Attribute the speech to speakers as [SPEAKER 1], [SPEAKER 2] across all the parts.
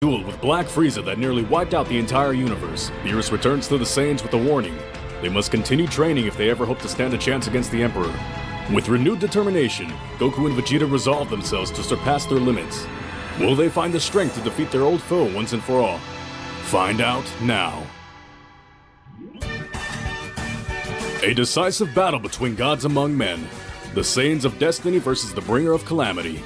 [SPEAKER 1] Duel with Black Frieza that nearly wiped out the entire universe, Beerus returns to the Saiyans with a warning. They must continue training if they ever hope to stand a chance against the Emperor. With renewed determination, Goku and Vegeta resolve themselves to surpass their limits. Will they find the strength to defeat their old foe once and for all? Find out now. A decisive battle between gods among men. The Saiyans of Destiny versus the Bringer of Calamity.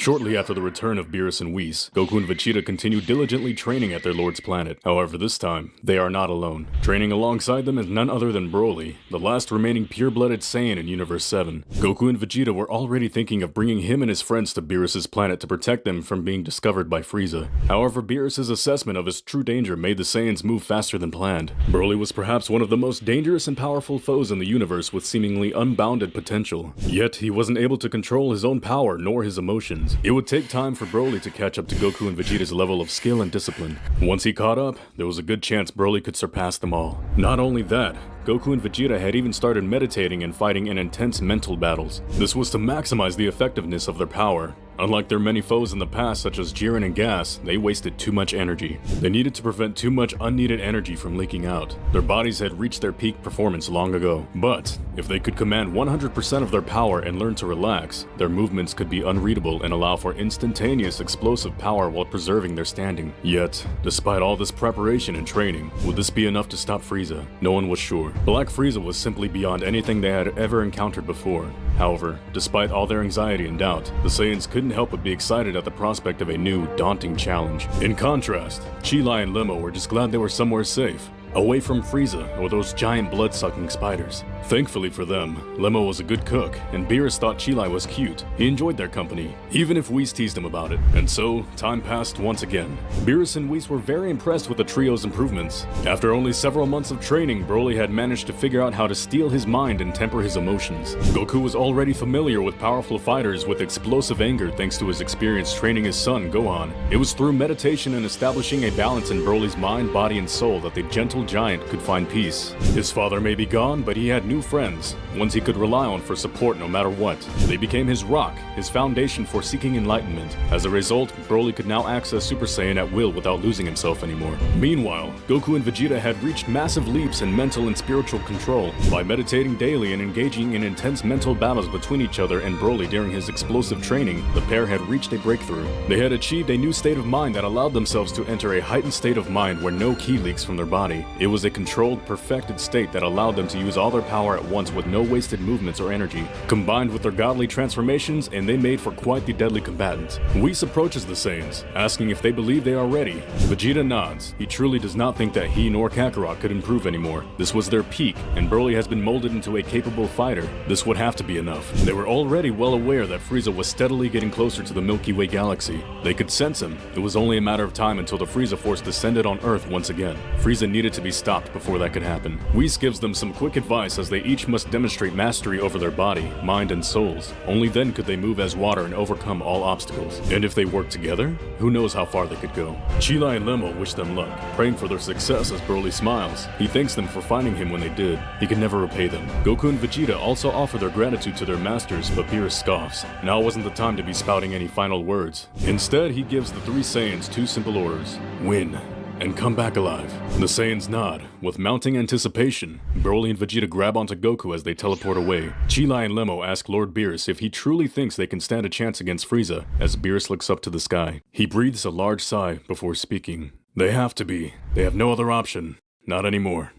[SPEAKER 1] Shortly after the return of Beerus and Whis, Goku and Vegeta continue diligently training at their Lord's planet. However, this time, they are not alone. Training alongside them is none other than Broly, the last remaining pure-blooded Saiyan in Universe 7. Goku and Vegeta were already thinking of bringing him and his friends to Beerus' planet to protect them from being discovered by Frieza. However, Beerus' assessment of his true danger made the Saiyans move faster than planned. Broly was perhaps one of the most dangerous and powerful foes in the universe with seemingly unbounded potential. Yet, he wasn't able to control his own power nor his emotions. It would take time for Broly to catch up to Goku and Vegeta's level of skill and discipline. Once he caught up, there was a good chance Broly could surpass them all. Not only that, Goku and Vegeta had even started meditating and fighting in intense mental battles. This was to maximize the effectiveness of their power. Unlike their many foes in the past such as Jiren and Gas, they wasted too much energy. They needed to prevent too much unneeded energy from leaking out. Their bodies had reached their peak performance long ago. But if they could command 100% of their power and learn to relax, their movements could be unreadable and allow for instantaneous explosive power while preserving their standing. Yet, despite all this preparation and training, would this be enough to stop Frieza? No one was sure. Black Frieza was simply beyond anything they had ever encountered before. However, despite all their anxiety and doubt, the Saiyans couldn't help but be excited at the prospect of a new, daunting challenge. In contrast, Chi-Lai and Lemo were just glad they were somewhere safe, away from Frieza or those giant blood-sucking spiders. Thankfully for them, Lemo was a good cook, and Beerus thought Chi-Lai was cute. He enjoyed their company, even if Whis teased him about it. And so, time passed once again. Beerus and Whis were very impressed with the trio's improvements. After only several months of training, Broly had managed to figure out how to steal his mind and temper his emotions. Goku was already familiar with powerful fighters with explosive anger thanks to his experience training his son, Gohan. It was through meditation and establishing a balance in Broly's mind, body, and soul that the gentle giant could find peace. His father may be gone, but he had new friends, ones he could rely on for support no matter what. They became his rock, his foundation for seeking enlightenment. As a result, Broly could now access Super Saiyan at will without losing himself anymore. Meanwhile, Goku and Vegeta had reached massive leaps in mental and spiritual control. By meditating daily and engaging in intense mental battles between each other and Broly during his explosive training, the pair had reached a breakthrough. They had achieved a new state of mind that allowed themselves to enter a heightened state of mind where no ki leaks from their body. It was a controlled, perfected state that allowed them to use all their power at once with no wasted movements or energy. Combined with their godly transformations, and they made for quite the deadly combatant. Whis approaches the Saiyans, asking if they believe they are ready. Vegeta nods. He truly does not think that he nor Kakarot could improve anymore. This was their peak, and Broly has been molded into a capable fighter. This would have to be enough. They were already well aware that Frieza was steadily getting closer to the Milky Way galaxy. They could sense him. It was only a matter of time until the Frieza Force descended on Earth once again. Frieza needed to be stopped before that could happen. Whis gives them some quick advice as they each must demonstrate mastery over their body, mind, and souls. Only then could they move as water and overcome all obstacles. And if they work together, who knows how far they could go. Chi-Lai and Lemo wish them luck, praying for their success as Broly smiles. He thanks them for finding him when they did. He can never repay them. Goku and Vegeta also offer their gratitude to their masters, but Beerus scoffs. Now wasn't the time to be spouting any final words. Instead, he gives the three Saiyans two simple orders. Win, and come back alive. The Saiyans nod. With mounting anticipation, Broly and Vegeta grab onto Goku as they teleport away. Chi-Lai and Lemo ask Lord Beerus if he truly thinks they can stand a chance against Frieza, as Beerus looks up to the sky. He breathes a large sigh before speaking. They have to be. They have no other option. Not anymore.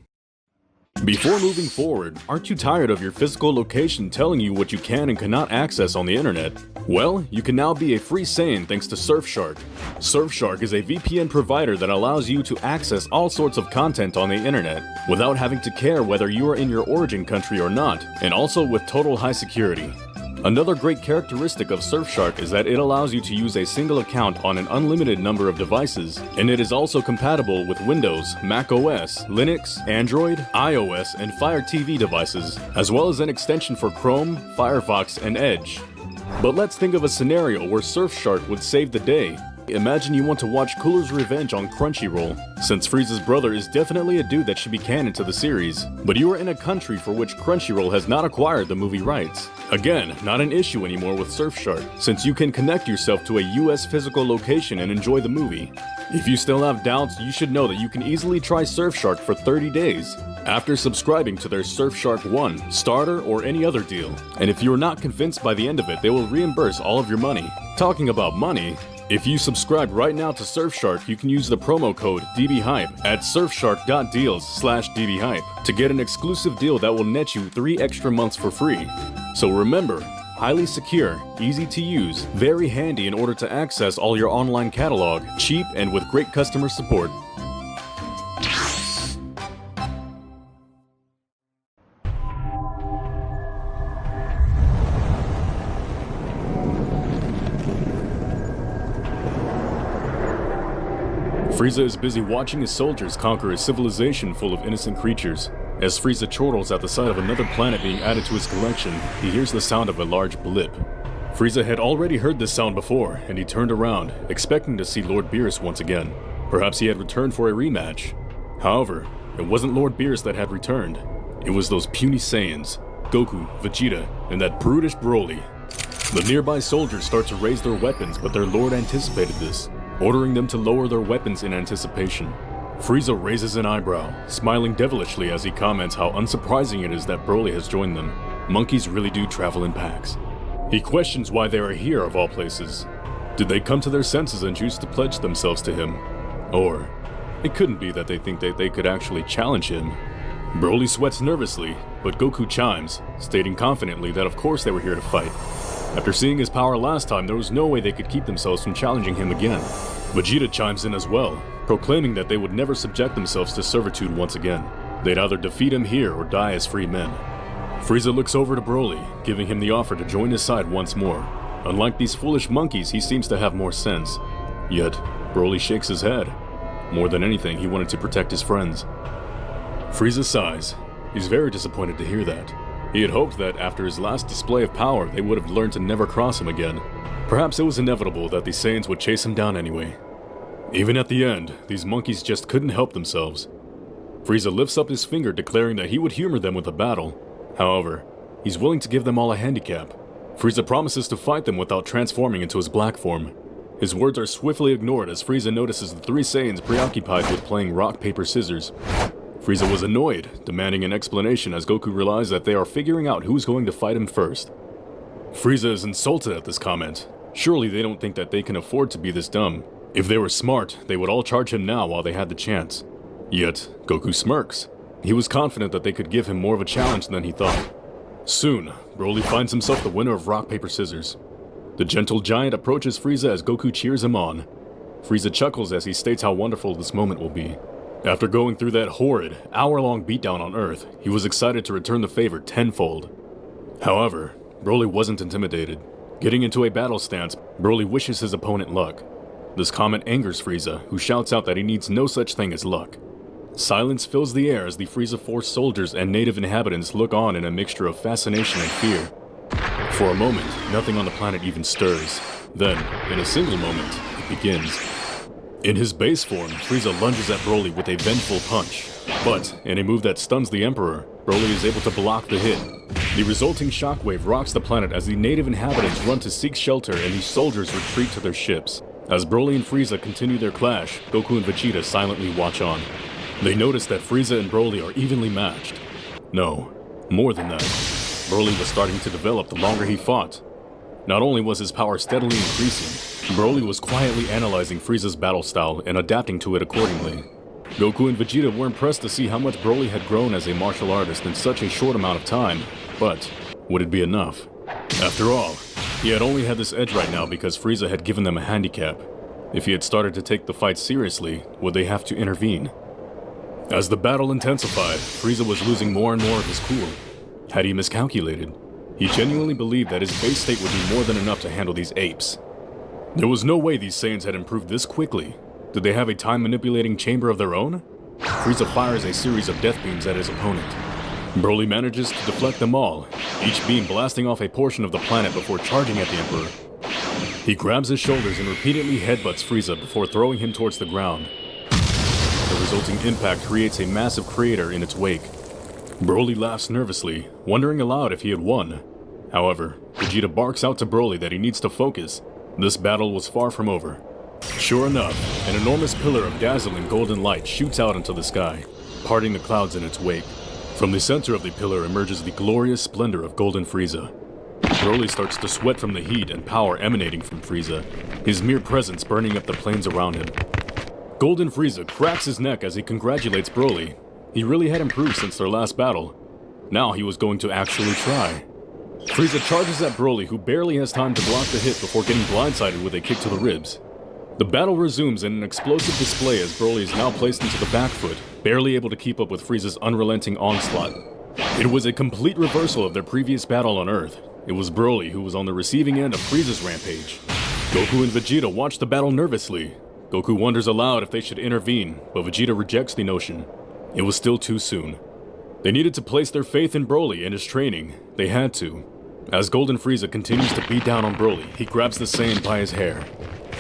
[SPEAKER 1] Before moving forward, aren't you tired of your physical location telling you what you can and cannot access on the internet? Well, you can now be a free Saiyan thanks to Surfshark. Surfshark is a VPN provider that allows you to access all sorts of content on the internet without having to care whether you are in your origin country or not, and also with total high security. Another great characteristic of Surfshark is that it allows you to use a single account on an unlimited number of devices, and it is also compatible with Windows, Mac OS, Linux, Android, iOS, and Fire TV devices, as well as an extension for Chrome, Firefox, and Edge. But let's think of a scenario where Surfshark would save the day. Imagine you want to watch Cooler's Revenge on Crunchyroll, since Frieza's brother is definitely a dude that should be canon to the series, but you are in a country for which Crunchyroll has not acquired the movie rights. Again, not an issue anymore with Surfshark, since you can connect yourself to a US physical location and enjoy the movie. If you still have doubts, you should know that you can easily try Surfshark for 30 days. After subscribing to their Surfshark 1, Starter, or any other deal. And if you are not convinced by the end of it, they will reimburse all of your money. Talking about money, if you subscribe right now to Surfshark, you can use the promo code DBHYPE at surfshark.deals/DBHYPE to get an exclusive deal that will net you 3 extra months for free. So remember, highly secure, easy to use, very handy in order to access all your online catalog, cheap and with great customer support. Frieza is busy watching his soldiers conquer a civilization full of innocent creatures. As Frieza chortles at the sight of another planet being added to his collection, he hears the sound of a large blip. Frieza had already heard this sound before, and he turned around, expecting to see Lord Beerus once again. Perhaps he had returned for a rematch. However, it wasn't Lord Beerus that had returned. It was those puny Saiyans, Goku, Vegeta, and that brutish Broly. The nearby soldiers start to raise their weapons, but their lord anticipated this, ordering them to lower their weapons in anticipation. Frieza raises an eyebrow, smiling devilishly as he comments how unsurprising it is that Broly has joined them. Monkeys really do travel in packs. He questions why they are here of all places. Did they come to their senses and choose to pledge themselves to him? Or, it couldn't be that they think that they could actually challenge him. Broly sweats nervously, but Goku chimes, stating confidently that of course they were here to fight. After seeing his power last time, there was no way they could keep themselves from challenging him again. Vegeta chimes in as well, proclaiming that they would never subject themselves to servitude once again. They'd either defeat him here or die as free men. Frieza looks over to Broly, giving him the offer to join his side once more. Unlike these foolish monkeys, he seems to have more sense. Yet, Broly shakes his head. More than anything, he wanted to protect his friends. Frieza sighs. He's very disappointed to hear that. He had hoped that after his last display of power, they would have learned to never cross him again. Perhaps it was inevitable that the Saiyans would chase him down anyway. Even at the end, these monkeys just couldn't help themselves. Frieza lifts up his finger, declaring that he would humor them with a battle. However, he's willing to give them all a handicap. Frieza promises to fight them without transforming into his black form. His words are swiftly ignored as Frieza notices the 3 Saiyans preoccupied with playing rock, paper, scissors. Frieza was annoyed, demanding an explanation as Goku realized that they are figuring out who's going to fight him first. Frieza is insulted at this comment. Surely they don't think that they can afford to be this dumb. If they were smart, they would all charge him now while they had the chance. Yet, Goku smirks. He was confident that they could give him more of a challenge than he thought. Soon, Broly finds himself the winner of rock, paper, scissors. The gentle giant approaches Frieza as Goku cheers him on. Frieza chuckles as he states how wonderful this moment will be. After going through that horrid, hour-long beatdown on Earth, he was excited to return the favor tenfold. However, Broly wasn't intimidated. Getting into a battle stance, Broly wishes his opponent luck. This comment angers Frieza, who shouts out that he needs no such thing as luck. Silence fills the air as the Frieza Force soldiers and native inhabitants look on in a mixture of fascination and fear. For a moment, nothing on the planet even stirs. Then, in a single moment, it begins. In his base form, Frieza lunges at Broly with a vengeful punch. But, in a move that stuns the Emperor, Broly is able to block the hit. The resulting shockwave rocks the planet as the native inhabitants run to seek shelter and the soldiers retreat to their ships. As Broly and Frieza continue their clash, Goku and Vegeta silently watch on. They notice that Frieza and Broly are evenly matched. No, more than that. Broly was starting to develop the longer he fought. Not only was his power steadily increasing, Broly was quietly analyzing Frieza's battle style and adapting to it accordingly. Goku and Vegeta were impressed to see how much Broly had grown as a martial artist in such a short amount of time, but would it be enough? After all, he had only had this edge right now because Frieza had given them a handicap. If he had started to take the fight seriously, would they have to intervene? As the battle intensified, Frieza was losing more and more of his cool. Had he miscalculated? He genuinely believed that his base state would be more than enough to handle these apes. There was no way these Saiyans had improved this quickly. Did they have a time-manipulating chamber of their own? Frieza fires a series of death beams at his opponent. Broly manages to deflect them all, each beam blasting off a portion of the planet before charging at the Emperor. He grabs his shoulders and repeatedly headbutts Frieza before throwing him towards the ground. The resulting impact creates a massive crater in its wake. Broly laughs nervously, wondering aloud if he had won. However, Vegeta barks out to Broly that he needs to focus. This battle was far from over. Sure enough, an enormous pillar of dazzling golden light shoots out into the sky, parting the clouds in its wake. From the center of the pillar emerges the glorious splendor of Golden Frieza. Broly starts to sweat from the heat and power emanating from Frieza, his mere presence burning up the plains around him. Golden Frieza cracks his neck as he congratulates Broly. He really had improved since their last battle. Now he was going to actually try. Frieza charges at Broly, who barely has time to block the hit before getting blindsided with a kick to the ribs. The battle resumes in an explosive display as Broly is now placed into the back foot, barely able to keep up with Frieza's unrelenting onslaught. It was a complete reversal of their previous battle on Earth. It was Broly who was on the receiving end of Frieza's rampage. Goku and Vegeta watch the battle nervously. Goku wonders aloud if they should intervene, but Vegeta rejects the notion. It was still too soon. They needed to place their faith in Broly and his training. They had to. As Golden Frieza continues to beat down on Broly, he grabs the Saiyan by his hair.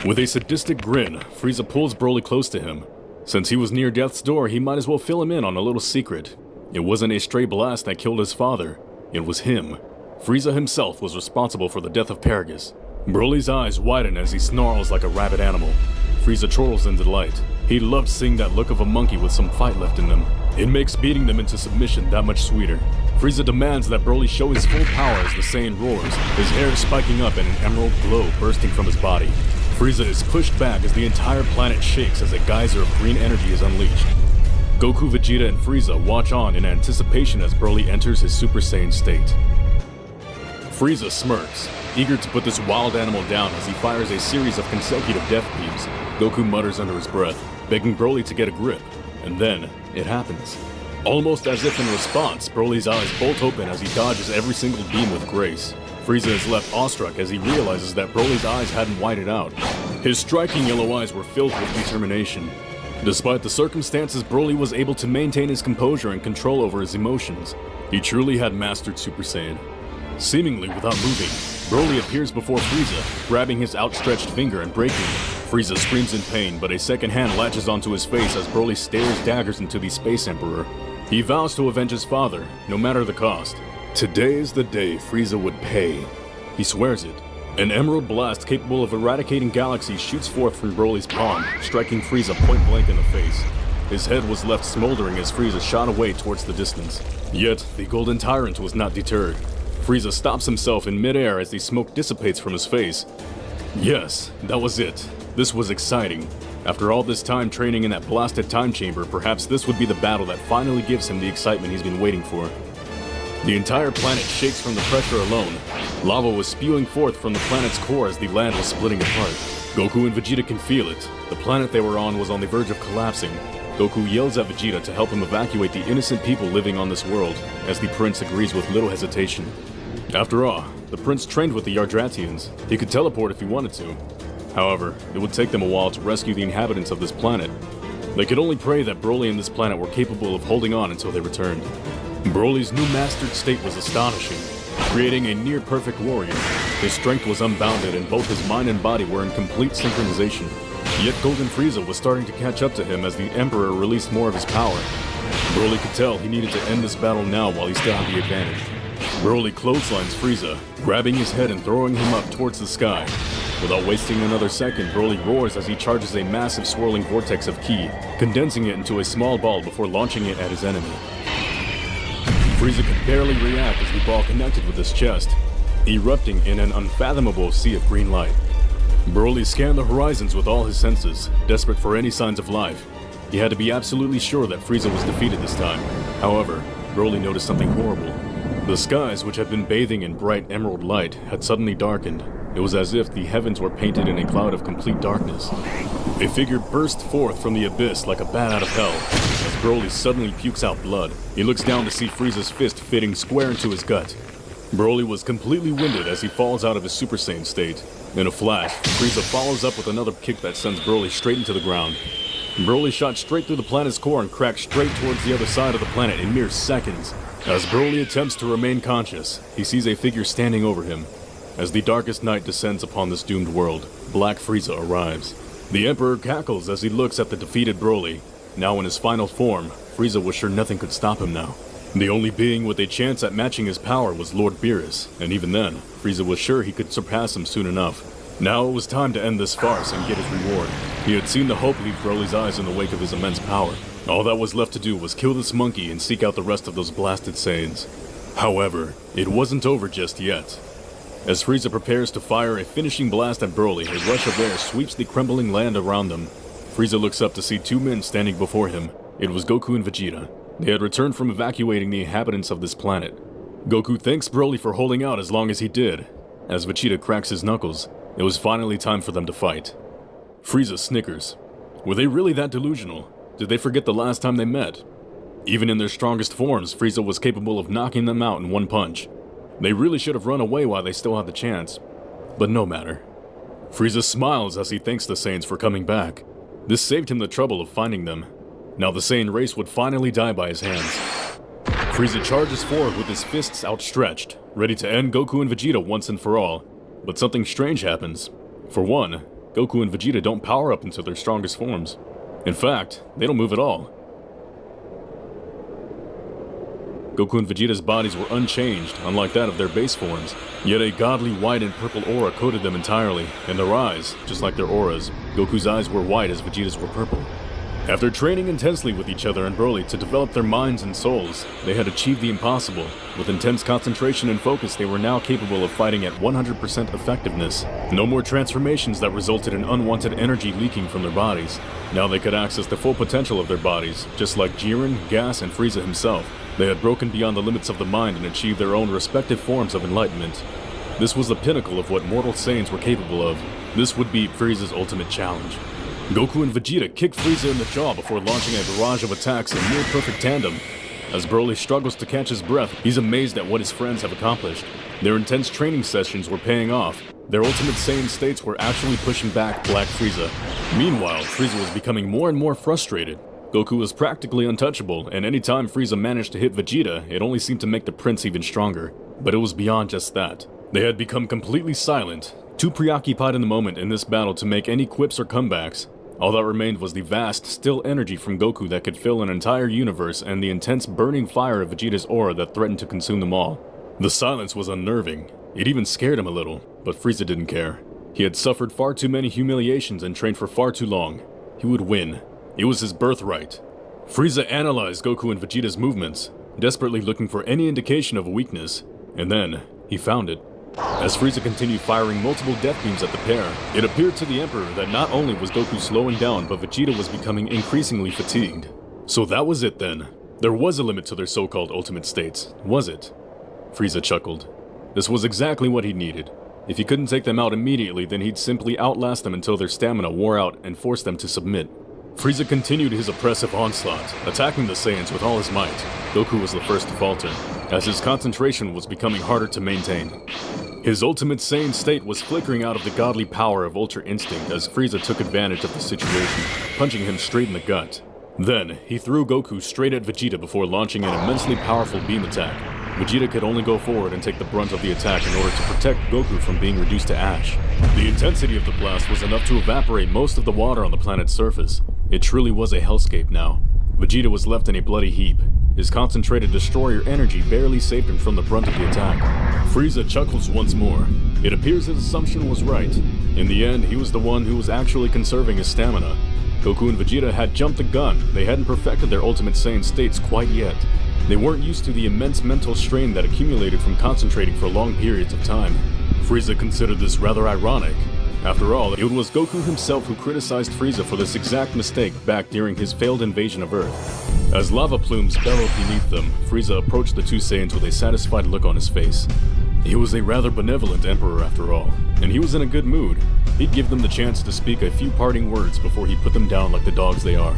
[SPEAKER 1] With a sadistic grin, Frieza pulls Broly close to him. Since he was near death's door, he might as well fill him in on a little secret. It wasn't a stray blast that killed his father. It was him. Frieza himself was responsible for the death of Paragus. Broly's eyes widen as he snarls like a rabid animal. Frieza chortles in delight. He loved seeing that look of a monkey with some fight left in them. It makes beating them into submission that much sweeter. Frieza demands that Broly show his full power as the Saiyan roars, his hair spiking up and an emerald glow bursting from his body. Frieza is pushed back as the entire planet shakes as a geyser of green energy is unleashed. Goku, Vegeta, and Frieza watch on in anticipation as Broly enters his Super Saiyan state. Frieza smirks, eager to put this wild animal down as he fires a series of consecutive death beams. Goku mutters under his breath, begging Broly to get a grip, and then it happens. Almost as if in response, Broly's eyes bolt open as he dodges every single beam with grace. Frieza is left awestruck as he realizes that Broly's eyes hadn't widened out. His striking yellow eyes were filled with determination. Despite the circumstances, Broly was able to maintain his composure and control over his emotions. He truly had mastered Super Saiyan. Seemingly without moving, Broly appears before Frieza, grabbing his outstretched finger and breaking it. Frieza screams in pain, but a second hand latches onto his face as Broly stares daggers into the Space Emperor. He vows to avenge his father, no matter the cost. Today is the day Frieza would pay. He swears it. An emerald blast capable of eradicating galaxies shoots forth from Broly's palm, striking Frieza point blank in the face. His head was left smoldering as Frieza shot away towards the distance. Yet, the Golden Tyrant was not deterred. Frieza stops himself in midair as the smoke dissipates from his face. Yes, that was it. This was exciting. After all this time training in that blasted time chamber, perhaps this would be the battle that finally gives him the excitement he's been waiting for. The entire planet shakes from the pressure alone. Lava was spewing forth from the planet's core as the land was splitting apart. Goku and Vegeta can feel it. The planet they were on was on the verge of collapsing. Goku yells at Vegeta to help him evacuate the innocent people living on this world, as the prince agrees with little hesitation. After all, the prince trained with the Yardratians. He could teleport if he wanted to. However, it would take them a while to rescue the inhabitants of this planet. They could only pray that Broly and this planet were capable of holding on until they returned. Broly's new mastered state was astonishing, creating a near-perfect warrior. His strength was unbounded and both his mind and body were in complete synchronization. Yet Golden Frieza was starting to catch up to him as the Emperor released more of his power. Broly could tell he needed to end this battle now while he still had the advantage. Broly clotheslines Frieza, grabbing his head and throwing him up towards the sky. Without wasting another second, Broly roars as he charges a massive swirling vortex of ki, condensing it into a small ball before launching it at his enemy. Frieza could barely react as the ball connected with his chest, erupting in an unfathomable sea of green light. Broly scanned the horizons with all his senses, desperate for any signs of life. He had to be absolutely sure that Frieza was defeated this time. However, Broly noticed something horrible. The skies, which had been bathing in bright emerald light, had suddenly darkened. It was as if the heavens were painted in a cloud of complete darkness. A figure burst forth from the abyss like a bat out of hell, as Broly suddenly pukes out blood. He looks down to see Frieza's fist fitting square into his gut. Broly was completely winded as he falls out of his Super Saiyan state. In a flash, Frieza follows up with another kick that sends Broly straight into the ground. Broly shot straight through the planet's core and cracked straight towards the other side of the planet in mere seconds. As Broly attempts to remain conscious, he sees a figure standing over him. As the darkest night descends upon this doomed world, Black Frieza arrives. The Emperor cackles as he looks at the defeated Broly. Now in his final form, Frieza was sure nothing could stop him now. The only being with a chance at matching his power was Lord Beerus, and even then, Frieza was sure he could surpass him soon enough. Now it was time to end this farce and get his reward. He had seen the hope leave Broly's eyes in the wake of his immense power. All that was left to do was kill this monkey and seek out the rest of those blasted Saiyans. However, it wasn't over just yet. As Frieza prepares to fire a finishing blast at Broly, a rush of air sweeps the crumbling land around them. Frieza looks up to see two men standing before him. It was Goku and Vegeta. They had returned from evacuating the inhabitants of this planet. Goku thanks Broly for holding out as long as he did. As Vegeta cracks his knuckles, it was finally time for them to fight. Frieza snickers. Were they really that delusional? Did they forget the last time they met? Even in their strongest forms, Frieza was capable of knocking them out in one punch. They really should have run away while they still had the chance. But no matter. Frieza smiles as he thanks the Saiyans for coming back. This saved him the trouble of finding them. Now the Saiyan race would finally die by his hands. Frieza charges forward with his fists outstretched, ready to end Goku and Vegeta once and for all. But something strange happens. For one, Goku and Vegeta don't power up into their strongest forms. In fact, they don't move at all. Goku and Vegeta's bodies were unchanged, unlike that of their base forms. Yet a godly white and purple aura coated them entirely, and their eyes, just like their auras, Goku's eyes were white as Vegeta's were purple. After training intensely with each other and Broly to develop their minds and souls, they had achieved the impossible. With intense concentration and focus, they were now capable of fighting at 100% effectiveness. No more transformations that resulted in unwanted energy leaking from their bodies. Now they could access the full potential of their bodies, just like Jiren, Gas, and Frieza himself. They had broken beyond the limits of the mind and achieved their own respective forms of enlightenment. This was the pinnacle of what mortal Saiyans were capable of. This would be Frieza's ultimate challenge. Goku and Vegeta kicked Frieza in the jaw before launching a barrage of attacks in near perfect tandem. As Broly struggles to catch his breath, he's amazed at what his friends have accomplished. Their intense training sessions were paying off. Their ultimate Saiyan states were actually pushing back Black Frieza. Meanwhile, Frieza was becoming more and more frustrated. Goku was practically untouchable, and anytime Frieza managed to hit Vegeta, it only seemed to make the prince even stronger. But it was beyond just that. They had become completely silent, too preoccupied in the moment in this battle to make any quips or comebacks. All that remained was the vast, still energy from Goku that could fill an entire universe and the intense burning fire of Vegeta's aura that threatened to consume them all. The silence was unnerving. It even scared him a little, but Frieza didn't care. He had suffered far too many humiliations and trained for far too long. He would win. It was his birthright. Frieza analyzed Goku and Vegeta's movements, desperately looking for any indication of a weakness, and then he found it. As Frieza continued firing multiple death beams at the pair, it appeared to the Emperor that not only was Goku slowing down, but Vegeta was becoming increasingly fatigued. So that was it then. There was a limit to their so-called ultimate states, was it? Frieza chuckled. This was exactly what he needed. If he couldn't take them out immediately, then he'd simply outlast them until their stamina wore out and force them to submit. Frieza continued his oppressive onslaught, attacking the Saiyans with all his might. Goku was the first to falter, as his concentration was becoming harder to maintain. His ultimate Saiyan state was flickering out of the godly power of Ultra Instinct as Frieza took advantage of the situation, punching him straight in the gut. Then, he threw Goku straight at Vegeta before launching an immensely powerful beam attack. Vegeta could only go forward and take the brunt of the attack in order to protect Goku from being reduced to ash. The intensity of the blast was enough to evaporate most of the water on the planet's surface. It truly was a hellscape now. Vegeta was left in a bloody heap. His concentrated destroyer energy barely saved him from the brunt of the attack. Frieza chuckles once more. It appears his assumption was right. In the end, he was the one who was actually conserving his stamina. Goku and Vegeta had jumped the gun. They hadn't perfected their ultimate Saiyan states quite yet. They weren't used to the immense mental strain that accumulated from concentrating for long periods of time. Frieza considered this rather ironic. After all, it was Goku himself who criticized Frieza for this exact mistake back during his failed invasion of Earth. As lava plumes bellowed beneath them, Frieza approached the two Saiyans with a satisfied look on his face. He was a rather benevolent emperor after all, and he was in a good mood. He'd give them the chance to speak a few parting words before he put them down like the dogs they are.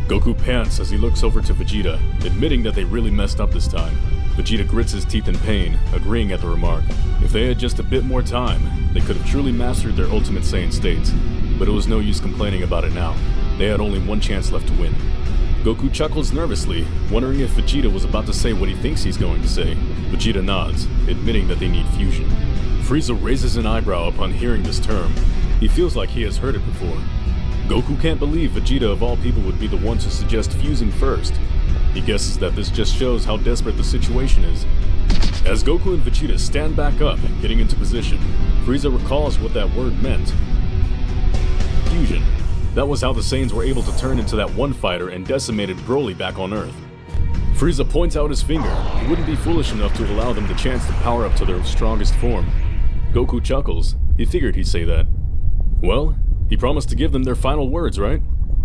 [SPEAKER 1] Goku pants as he looks over to Vegeta, admitting that they really messed up this time. Vegeta grits his teeth in pain, agreeing at the remark. If they had just a bit more time, they could have truly mastered their ultimate Saiyan states. But it was no use complaining about it now. They had only one chance left to win. Goku chuckles nervously, wondering if Vegeta was about to say what he thinks he's going to say. Vegeta nods, admitting that they need fusion. Frieza raises an eyebrow upon hearing this term. He feels like he has heard it before. Goku can't believe Vegeta of all people would be the one to suggest fusing first. He guesses that this just shows how desperate the situation is. As Goku and Vegeta stand back up, getting into position, Frieza recalls what that word meant. Fusion. That was how the Saiyans were able to turn into that one fighter and decimated Broly back on Earth. Frieza points out his finger. He wouldn't be foolish enough to allow them the chance to power up to their strongest form. Goku chuckles. He figured he'd say that. Well, he promised to give them their final words, right?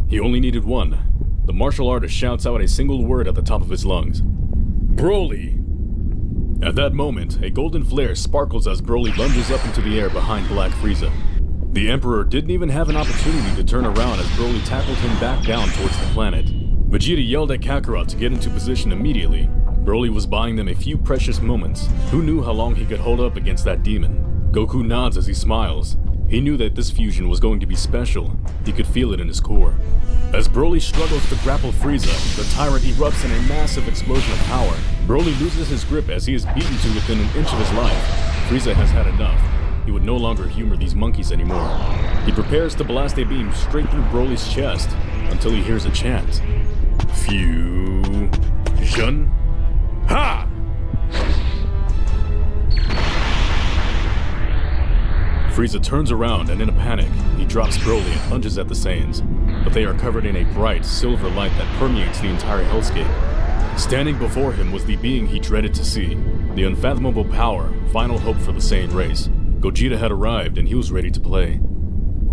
[SPEAKER 1] He only needed one. The martial artist shouts out a single word at the top of his lungs. Broly! At that moment, a golden flare sparkles as Broly lunges up into the air behind Black Frieza. The Emperor didn't even have an opportunity to turn around as Broly tackled him back down towards the planet. Vegeta yelled at Kakarot to get into position immediately. Broly was buying them a few precious moments. Who knew how long he could hold up against that demon? Goku nods as he smiles. He knew that this fusion was going to be special. He could feel it in his core. As Broly struggles to grapple Frieza, the tyrant erupts in a massive explosion of power. Broly loses his grip as he is beaten to within an inch of his life. Frieza has had enough. He would no longer humor these monkeys anymore. He prepares to blast a beam straight through Broly's chest until he hears a chant. Fusion. Ha! Frieza turns around and in a panic, he drops Broly and lunges at the Saiyans, but they are covered in a bright silver light that permeates the entire hellscape. Standing before him was the being he dreaded to see, the unfathomable power, final hope for the Saiyan race. Gogeta had arrived and he was ready to play.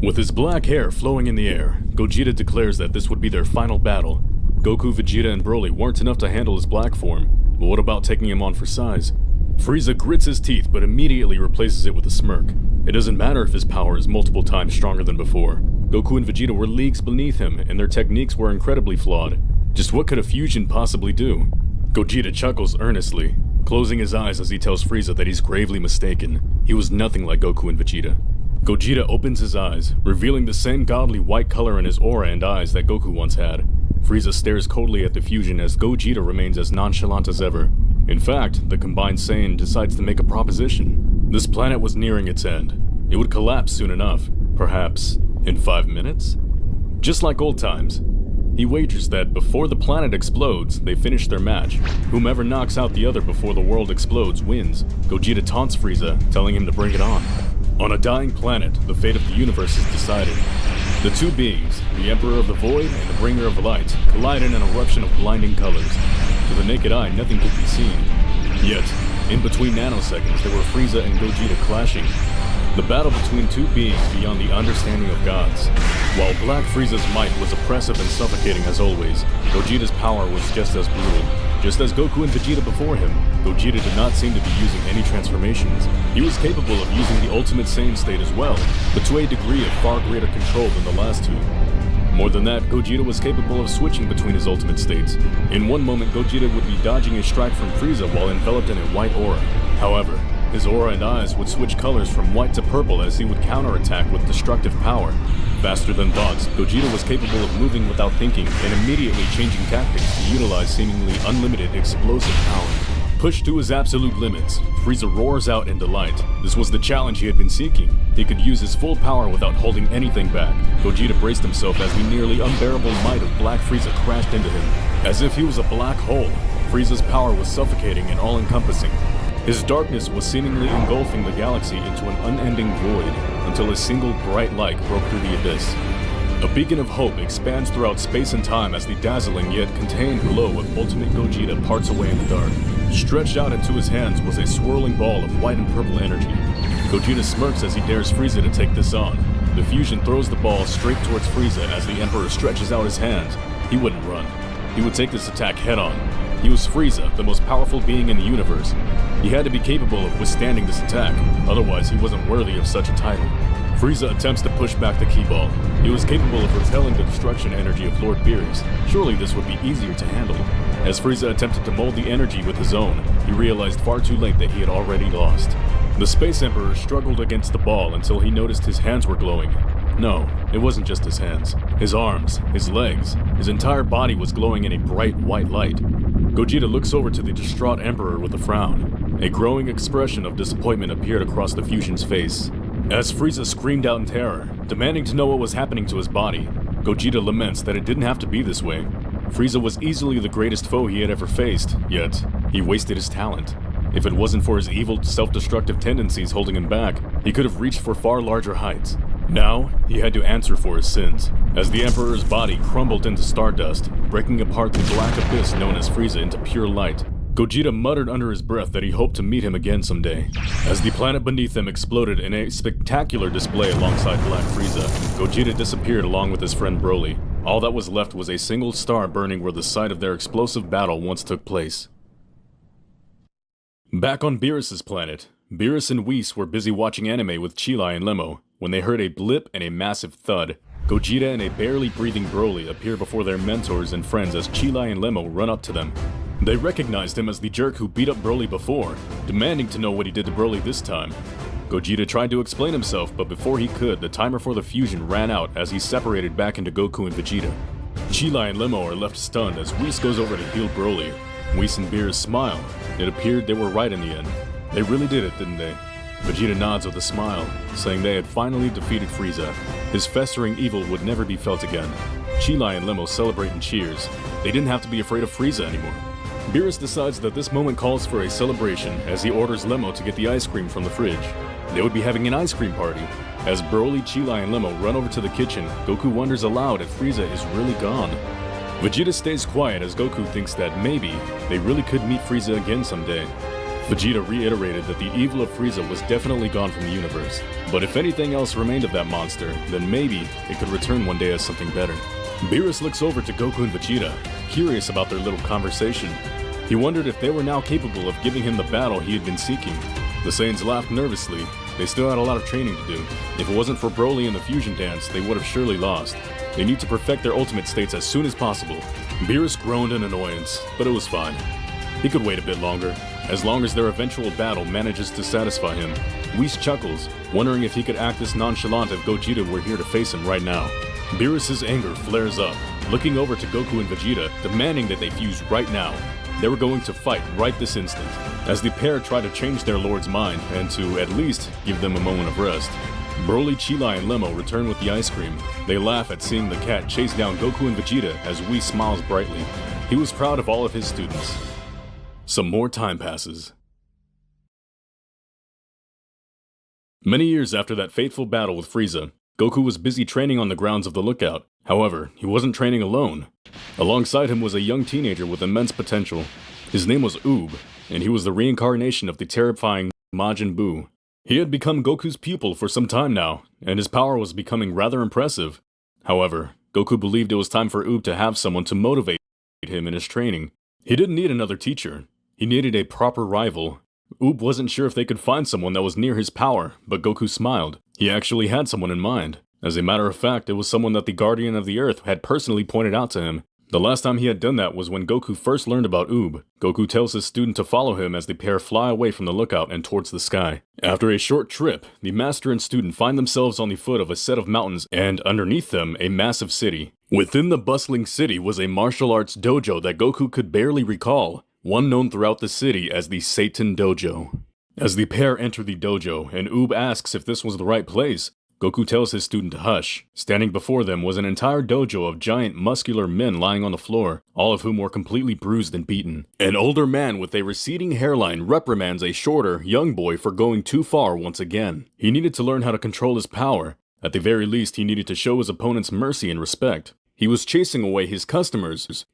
[SPEAKER 1] With his black hair flowing in the air, Gogeta declares that this would be their final battle. Goku, Vegeta, and Broly weren't enough to handle his black form, but what about taking him on for size? Frieza grits his teeth but immediately replaces it with a smirk. It doesn't matter if his power is multiple times stronger than before. Goku and Vegeta were leagues beneath him, and their techniques were incredibly flawed. Just what could a fusion possibly do? Gogeta chuckles earnestly, closing his eyes as he tells Frieza that he's gravely mistaken. He was nothing like Goku and Vegeta. Gogeta opens his eyes, revealing the same godly white color in his aura and eyes that Goku once had. Frieza stares coldly at the fusion as Gogeta remains as nonchalant as ever. In fact, the combined Saiyan decides to make a proposition. This planet was nearing its end. It would collapse soon enough, perhaps in 5 minutes? Just like old times. He wagers that before the planet explodes, they finish their match. Whomever knocks out the other before the world explodes wins. Gogeta taunts Frieza, telling him to bring it on. On a dying planet, the fate of the universe is decided. The two beings, the Emperor of the Void and the Bringer of Light, collide in an eruption of blinding colors. To the naked eye, nothing could be seen. Yet, in between nanoseconds, there were Frieza and Gogeta clashing. The battle between two beings beyond the understanding of gods. While Black Frieza's might was oppressive and suffocating as always, Gogeta's power was just as brutal. Just as Goku and Vegeta before him, Gogeta did not seem to be using any transformations. He was capable of using the Ultimate Saiyan state as well, but to a degree of far greater control than the last two. More than that, Gogeta was capable of switching between his ultimate states. In one moment, Gogeta would be dodging a strike from Frieza while enveloped in a white aura. However, his aura and eyes would switch colors from white to purple as he would counterattack with destructive power. Faster than thoughts, Gogeta was capable of moving without thinking and immediately changing tactics to utilize seemingly unlimited explosive power. Pushed to his absolute limits, Frieza roars out in delight. This was the challenge he had been seeking. He could use his full power without holding anything back. Gogeta braced himself as the nearly unbearable might of Black Frieza crashed into him. As if he was a black hole, Frieza's power was suffocating and all-encompassing. His darkness was seemingly engulfing the galaxy into an unending void, until a single bright light broke through the abyss. A beacon of hope expands throughout space and time as the dazzling yet contained glow of Ultimate Gogeta parts away in the dark. Stretched out into his hands was a swirling ball of white and purple energy. Gogeta smirks as he dares Frieza to take this on. The fusion throws the ball straight towards Frieza as the Emperor stretches out his hands. He wouldn't run. He would take this attack head-on. He was Frieza, the most powerful being in the universe. He had to be capable of withstanding this attack, otherwise he wasn't worthy of such a title. Frieza attempts to push back the key ball. He was capable of repelling the destruction energy of Lord Beerus. Surely this would be easier to handle. As Frieza attempted to mold the energy with his own, he realized far too late that he had already lost. The Space Emperor struggled against the ball until he noticed his hands were glowing. No, it wasn't just his hands. His arms, his legs, his entire body was glowing in a bright white light. Gogeta looks over to the distraught Emperor with a frown. A growing expression of disappointment appeared across the fusion's face. As Frieza screamed out in terror, demanding to know what was happening to his body, Gogeta laments that it didn't have to be this way. Frieza was easily the greatest foe he had ever faced, yet he wasted his talent. If it wasn't for his evil, self-destructive tendencies holding him back, he could have reached for far larger heights. Now, he had to answer for his sins, as the Emperor's body crumbled into stardust, breaking apart the black abyss known as Frieza into pure light. Gogeta muttered under his breath that he hoped to meet him again someday. As the planet beneath them exploded in a spectacular display alongside Black Frieza, Gogeta disappeared along with his friend Broly. All that was left was a single star burning where the site of their explosive battle once took place. Back on Beerus's planet, Beerus and Whis were busy watching anime with Chilai and Lemmo when they heard a blip and a massive thud. Gogeta and a barely breathing Broly appear before their mentors and friends as Chilai and Lemmo run up to them. They recognized him as the jerk who beat up Broly before, demanding to know what he did to Broly this time. Gogeta tried to explain himself, but before he could, the timer for the fusion ran out as he separated back into Goku and Vegeta. Chilai and Lemmo are left stunned as Whis goes over to heal Broly. Whis and Beerus smile. It appeared they were right in the end. They really did it, didn't they? Vegeta nods with a smile, saying they had finally defeated Frieza. His festering evil would never be felt again. Chilai and Lemmo celebrate and cheers. They didn't have to be afraid of Frieza anymore. Beerus decides that this moment calls for a celebration as he orders Lemmo to get the ice cream from the fridge. They would be having an ice cream party. As Broly, Chilai, and Lemmo run over to the kitchen, Goku wonders aloud if Frieza is really gone. Vegeta stays quiet as Goku thinks that maybe they really could meet Frieza again someday. Vegeta reiterated that the evil of Frieza was definitely gone from the universe, but if anything else remained of that monster, then maybe it could return one day as something better. Beerus looks over to Goku and Vegeta, curious about their little conversation. He wondered if they were now capable of giving him the battle he had been seeking. The Saiyans laughed nervously. They still had a lot of training to do. If it wasn't for Broly and the fusion dance, they would have surely lost. They need to perfect their ultimate states as soon as possible. Beerus groaned in annoyance, but it was fine. He could wait a bit longer, as long as their eventual battle manages to satisfy him. Whis chuckles, wondering if he could act this nonchalant if Gogeta were here to face him right now. Beerus' anger flares up, looking over to Goku and Vegeta, demanding that they fuse right now. They were going to fight right this instant, as the pair try to change their lord's mind and to at least give them a moment of rest. Broly, Chilai, and Lemmo return with the ice cream. They laugh at seeing the cat chase down Goku and Vegeta as Whis smiles brightly. He was proud of all of his students. Some more time passes. Many years after that fateful battle with Frieza, Goku was busy training on the grounds of the Lookout. However, he wasn't training alone. Alongside him was a young teenager with immense potential. His name was Oob, and he was the reincarnation of the terrifying Majin Buu. He had become Goku's pupil for some time now, and his power was becoming rather impressive. However, Goku believed it was time for Oob to have someone to motivate him in his training. He didn't need another teacher. He needed a proper rival. Oob wasn't sure if they could find someone that was near his power, but Goku smiled. He actually had someone in mind. As a matter of fact, it was someone that the Guardian of the Earth had personally pointed out to him. The last time he had done that was when Goku first learned about Oob. Goku tells his student to follow him as the pair fly away from the lookout and towards the sky. After a short trip, the master and student find themselves on the foot of a set of mountains and underneath them a massive city. Within the bustling city was a martial arts dojo that Goku could barely recall, one known throughout the city as the Satan Dojo. As the pair enter the dojo and Oob asks if this was the right place, Goku tells his student to hush. Standing before them was an entire dojo of giant muscular men lying on the floor, all of whom were completely bruised and beaten. An older man with a receding hairline reprimands a shorter, young boy for going too far once again. He needed to learn how to control his power. At the very least, he needed to show his opponents mercy and respect. He was chasing away his customers,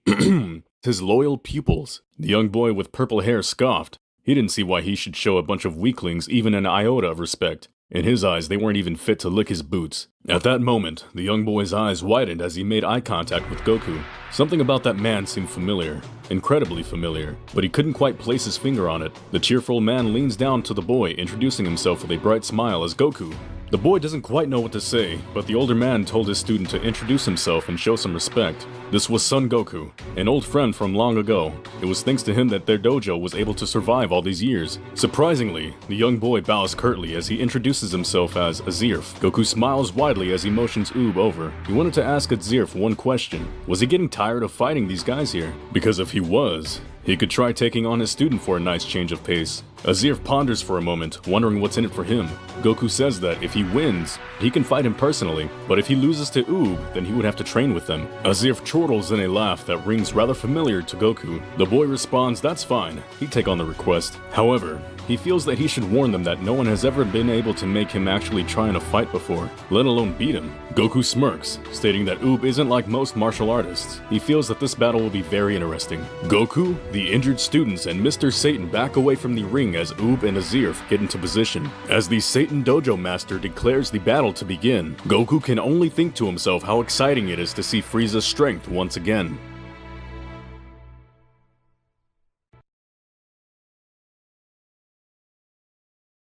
[SPEAKER 1] his loyal pupils. The young boy with purple hair scoffed. He didn't see why he should show a bunch of weaklings even an iota of respect. In his eyes, they weren't even fit to lick his boots. At that moment, the young boy's eyes widened as he made eye contact with Goku. Something about that man seemed familiar, incredibly familiar, but he couldn't quite place his finger on it. The cheerful man leans down to the boy, introducing himself with a bright smile as Goku. The boy doesn't quite know what to say, but the older man told his student to introduce himself and show some respect. This was Son Goku, an old friend from long ago. It was thanks to him that their dojo was able to survive all these years. Surprisingly, the young boy bows curtly as he introduces himself as Azirf. Goku smiles widely as he motions Oob over. He wanted to ask Azirf one question. Was he getting tired of fighting these guys here? Because if he was, He could try taking on his student for a nice change of pace. Azir ponders for a moment, wondering what's in it for him. Goku says that if he wins, he can fight him personally, but if he loses to Oob, then he would have to train with them. Azir chortles in a laugh that rings rather familiar to Goku. The boy responds that's fine, he'd take on the request. However, he feels that he should warn them that no one has ever been able to make him actually try in a fight before, let alone beat him. Goku smirks, stating that Oob isn't like most martial artists. He feels that this battle will be very interesting. Goku, the injured students, and Mr. Satan back away from the ring as Oob and Azir get into position. As the Satan Dojo Master declares the battle to begin, Goku can only think to himself how exciting it is to see Frieza's strength once again.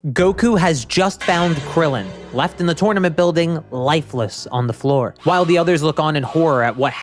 [SPEAKER 2] Goku has just found Krillin, left in the tournament building, lifeless on the floor, while the others look on in horror at what